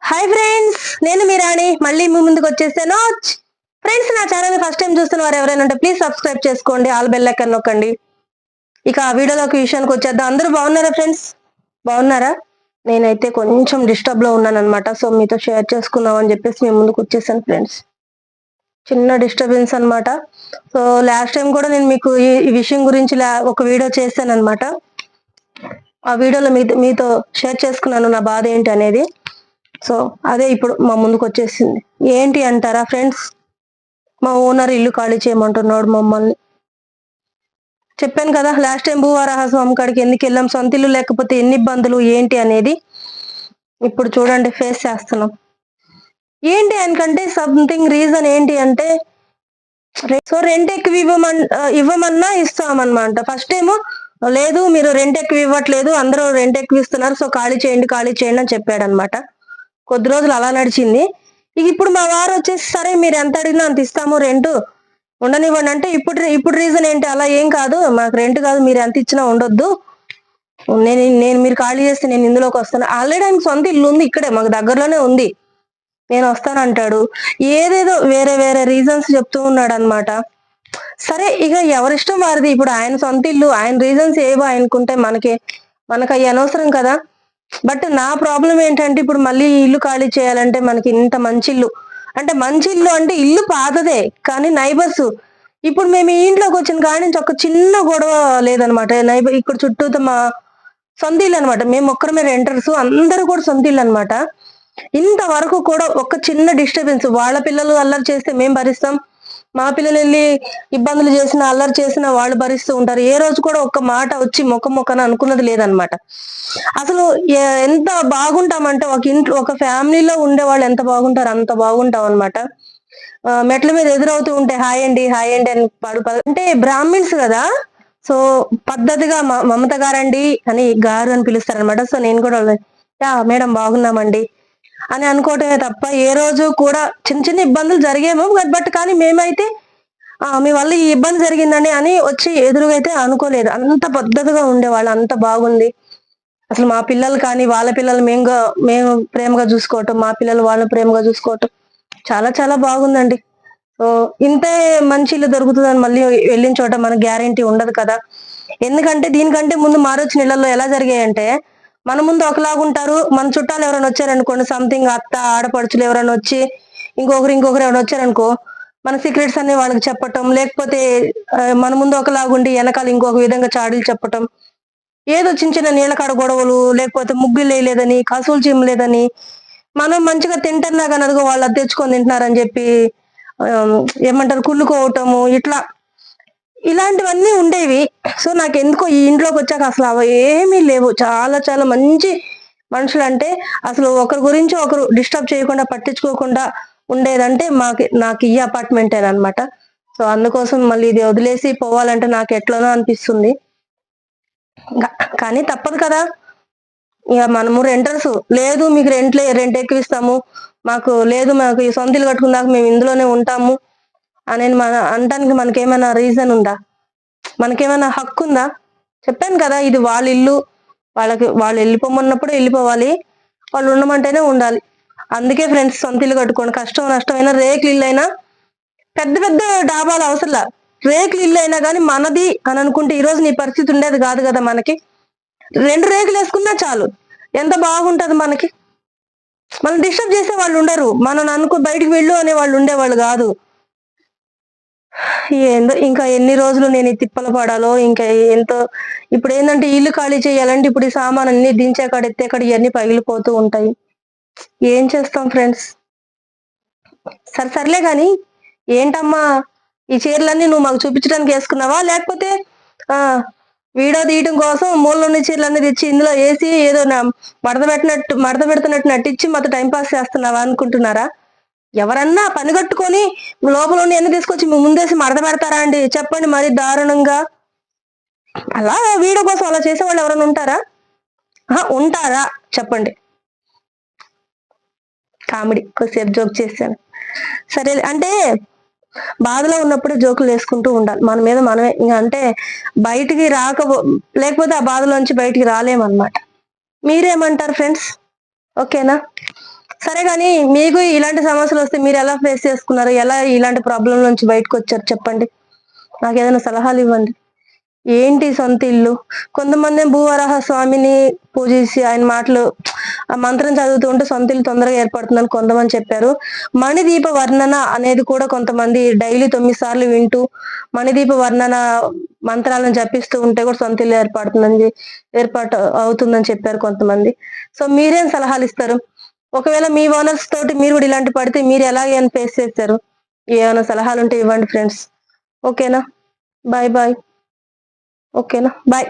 Hi friends, నేను మీ రాణి మళ్ళీ మీ ముందుకు వచ్చేసాను. ఫ్రెండ్స్, నా ఛానల్ ఫస్ట్ టైం చూస్తున్న వారు ఎవరైనా ఉంటే ప్లీజ్ సబ్స్క్రైబ్ చేసుకోండి, ఆల్ బెల్ ఐకాన్ నొక్కండి. ఇక ఆ వీడియోలోకి విషయానికి వచ్చేద్దాం. అందరూ బాగున్నారా ఫ్రెండ్స్? బాగున్నారా? నేనైతే కొంచెం డిస్టర్బ్ లో ఉన్నాను అనమాట. సో మీతో షేర్ చేసుకుందాం అని చెప్పేసి మేము ముందుకు వచ్చేసాను ఫ్రెండ్స్. చిన్న డిస్టర్బెన్స్ అనమాట. సో లాస్ట్ టైం కూడా నేను మీకు ఈ విషయం గురించి ఒక వీడియో చేశాను అనమాట. ఆ వీడియోలో మీతో షేర్ చేసుకున్నాను నా బాధ ఏంటి అనేది. సో అదే ఇప్పుడు మా ముందుకు వచ్చేసింది. ఏంటి అంటారా ఫ్రెండ్స్? మా ఓనర్ ఇల్లు ఖాళీ చేయమంటున్నాడు మమ్మల్ని. చెప్పాను కదా లాస్ట్ టైం భూవరాహస్వామి కాడికి ఎందుకు వెళ్ళాం, సొంత ఇల్లు లేకపోతే ఎన్ని ఇబ్బందులు ఏంటి అనేది. ఇప్పుడు చూడండి, ఫేస్ చేస్తున్నాం. ఏంటి ఆయనకంటే సంథింగ్ రీజన్ ఏంటి అంటే, సో రెంట్ ఎక్కువ ఇవ్వమన్నా ఇస్తామన్నమాట. ఫస్ట్ ఏమో లేదు, మీరు రెంట్ ఎక్కువ ఇవ్వట్లేదు, అందరూ రెంట్ ఎక్కువ ఇస్తున్నారు, సో ఖాళీ చేయండి అని చెప్పాడు అనమాట. కొద్ది రోజులు అలా నడిచింది. ఇక ఇప్పుడు మా వారు వచ్చేసి సరే మీరు ఎంత అడిగినా అంత ఇస్తాము, రెంట్ ఉండనివ్వండి అంటే ఇప్పుడు రీజన్ ఏంటి? అలా ఏం కాదు, మాకు రెంట్ కాదు, మీరు ఎంత ఇచ్చినా ఉండొద్దు, నేను మీరు ఖాళీ చేస్తే నేను ఇందులోకి వస్తాను. ఆల్రెడీ ఆయనకు సొంత ఇల్లు ఉంది, ఇక్కడే మాకు దగ్గరలోనే ఉంది, నేను వస్తానంటాడు. ఏదేదో వేరే వేరే రీజన్స్ చెప్తూ ఉన్నాడు అనమాట. సరే ఇక ఎవరిష్టం వారిది. ఇప్పుడు ఆయన సొంత ఇల్లు, ఆయన రీజన్స్ ఏవో ఆయనకుంటే మనకి అవి అనవసరం కదా. బట్ నా ప్రాబ్లం ఏంటంటే, ఇప్పుడు మళ్ళీ ఇల్లు ఖాళీ చేయాలంటే మనకి ఇంత మంచి ఇల్లు అంటే ఇల్లు పాతదే కానీ నైబర్స్, ఇప్పుడు మేము ఈ ఇంట్లోకి వచ్చిన కాడి నుంచి ఒక చిన్న గొడవ లేదనమాట. నైబర్ ఇక్కడ చుట్టూ మా సొంత ఇల్లు అనమాట, మేము ఒక్కరమే రెంటర్స్, అందరూ కూడా సొంత ఇల్లు అనమాట. ఇంతవరకు కూడా ఒక చిన్న డిస్టర్బెన్స్, వాళ్ళ పిల్లలు అల్లరి చేస్తే మేము భరిస్తాం, మా పిల్లలు వెళ్ళి ఇబ్బందులు చేసిన అల్లరి చేసిన వాళ్ళు భరిస్తూ ఉంటారు. ఏ రోజు కూడా ఒక్క మాట వచ్చి మొక్కన అనుకున్నది లేదనమాట. అసలు ఎంత బాగుంటామంటే, ఒక ఇంట్లో ఒక ఫ్యామిలీలో ఉండే వాళ్ళు ఎంత బాగుంటారు అంత బాగుంటాం అనమాట. మెట్ల మీద ఎదురవుతూ ఉంటే హాయ్ అండి అని అంటే బ్రాహ్మిన్స్ కదా, సో పద్ధతిగా మమత గారండి అని గారు అని పిలుస్తారు అనమాట. సో నేను కూడా మేడం బాగున్నామండి అని అనుకోవటమే తప్ప ఏ రోజు కూడా చిన్న చిన్న ఇబ్బందులు జరిగేమో, బట్ కానీ మేమైతే మీ వల్ల ఈ ఇబ్బంది జరిగిందని అని వచ్చి ఎదురుగా అయితే అనుకోలేదు. అంత పద్ధతిగా ఉండేవాళ్ళు, అంత బాగుంది. అసలు మా పిల్లలు కానీ వాళ్ళ పిల్లలు మేము ప్రేమగా చూసుకోవటం, మా పిల్లలు వాళ్ళని ప్రేమగా చూసుకోవటం చాలా చాలా బాగుందండి. సో ఇంతే మంచి ఇల్లు దొరుకుతుందని మళ్ళీ వెళ్ళిన చోట మనకు గ్యారంటీ ఉండదు కదా. ఎందుకంటే దీనికంటే ముందు మారొచ్చిన ఇళ్లలో ఎలా జరిగాయంటే, మన ముందు ఒకలాగుంటారు, మన చుట్టాలు ఎవరైనా వచ్చారనుకోండి, సంథింగ్ అత్త ఆడపడుచులు ఎవరైనా వచ్చి ఇంకొకరు ఎవరైనా వచ్చారనుకో, మన సీక్రెట్స్ అన్ని వాళ్ళకి చెప్పటం, లేకపోతే మన ముందు ఒకలాగుండి వెనకాల ఇంకొక విధంగా చాడీలు చెప్పటం, ఏదో చిన్న చిన్న నీళ్ళ కాడ గొడవలు, లేకపోతే ముగ్గులు వేయలేదని, కసువులు చిమ్మలేదని, మనం మంచిగా తింటున్నా కానీ అదిగో వాళ్ళు అది తెచ్చుకొని తింటున్నారని చెప్పి ఏమంటారు కుళ్ళుకోవటము, ఇలాంటివన్నీ ఉండేవి. సో నాకు ఎందుకో ఈ ఇంట్లోకి వచ్చాక అసలు అవి ఏమీ లేవు. చాలా చాలా మంచి మనుషులు, అంటే అసలు ఒకరి గురించి ఒకరు డిస్టర్బ్ చేయకుండా పట్టించుకోకుండా ఉండేదంటే నాకు ఈ అపార్ట్మెంటేనమాట. సో అందుకోసం మళ్ళీ ఇది వదిలేసి పోవాలంటే నాకు ఎట్లనో అనిపిస్తుంది. కానీ తప్పదు కదా, ఇక మనము రెంటర్స్, లేదు మీకు రెంట్ ఎక్కువ ఇస్తాము, మాకు ఈ సొంత ఇల్లు కట్టుకున్నాక మేము ఇందులోనే ఉంటాము అని అనటానికి మనకేమైనా రీజన్ ఉందా? మనకేమైనా హక్కు ఉందా? చెప్పాను కదా, ఇది వాళ్ళ ఇల్లు, వాళ్ళు వెళ్ళిపోమన్నప్పుడు వెళ్ళిపోవాలి, వాళ్ళు ఉండమంటేనే ఉండాలి. అందుకే ఫ్రెండ్స్, సొంత ఇల్లు కట్టుకోండి. కష్టం నష్టమైనా, రేకులు ఇల్లు అయినా, పెద్ద పెద్ద డాబాలు అవసరంలా, రేకులు ఇల్లు అయినా కానీ మనది అని అనుకుంటే ఈ రోజు నీ పరిస్థితి ఉండేది కాదు కదా. మనకి 2 రేకులు వేసుకున్నా చాలు, ఎంత బాగుంటది మనకి. మనం డిస్టర్బ్ చేసే వాళ్ళు ఉండరు, మనం బయటికి వెళ్ళు అనే వాళ్ళు ఉండేవాళ్ళు కాదు. ఏందో ఇంకా ఎన్ని రోజులు నేను ఈ తిప్పలు పడాలో, ఇంకా ఎంతో. ఇప్పుడు ఏంటంటే ఇల్లు ఖాళీ చేయాలంటే ఇప్పుడు ఈ సామాన్ అన్ని దించేకాడ ఎత్తేకాడ ఇవన్నీ పగిలిపోతూ ఉంటాయి. ఏం చేస్తాం ఫ్రెండ్స్? సర్లే కానీ, ఏంటమ్మా ఈ చీరలన్నీ నువ్వు మాకు చూపించడానికి వేసుకున్నావా, లేకపోతే వీడియో తీయడం కోసం మూలలోని చీరలన్నీ తెచ్చి ఇందులో వేసి ఏదో మడత పెడుతున్నట్టు నటించి మొత్తం టైం పాస్ చేస్తున్నావా అనుకుంటున్నారా? ఎవరన్నా పని కట్టుకొని లోపల ఎన్ని తీసుకొచ్చి ముందేసి మడత పెడతారా అండి? చెప్పండి, మరి దారుణంగా. అలా వీడియో కోసం అలా చేసే వాళ్ళు ఎవరైనా ఉంటారా చెప్పండి. కామెడీ, కొద్దిసేపు జోక్ చేశాను. సరే, అంటే బాధలో ఉన్నప్పుడు జోకులు వేసుకుంటూ ఉండాలి, మన మీద మనమే. ఇంకా అంటే బయటికి లేకపోతే ఆ బాధలోంచి బయటికి రాలేమన్నమాట. మీరేమంటారు ఫ్రెండ్స్? ఓకేనా? సరే కానీ మీకు ఇలాంటి సమస్యలు వస్తే మీరు ఎలా ఫేస్ చేసుకున్నారు? ఎలా ఇలాంటి ప్రాబ్లం నుంచి బయటకు వచ్చారు చెప్పండి? నాకు ఏదైనా సలహాలు ఇవ్వండి. ఏంటి సొంత ఇల్లు? కొంతమంది భూవరాహ స్వామిని పూజించి ఆయన మాటలు ఆ మంత్రం చదువుతూ ఉంటే సొంత ఇల్లు తొందరగా ఏర్పడుతుందని కొంతమంది చెప్పారు. మణిదీప వర్ణన అనేది కూడా కొంతమంది డైలీ 9 సార్లు వింటూ మణిదీప వర్ణన మంత్రాలను జపిస్తూ ఉంటే కూడా సొంత ఇల్లు ఏర్పాటు అవుతుందని చెప్పారు కొంతమంది. సో మీరేం సలహాలు ఇస్తారు? ఒకవేళ మీ ఓనర్స్ తోటి మీరు కూడా ఇలాంటి పడితే మీరు ఎలాగైనా ఫేస్ చేశారు? ఏమైనా సలహాలు ఉంటే ఇవ్వండి ఫ్రెండ్స్. ఓకేనా? Bye bye. ఓకేనా? బాయ్.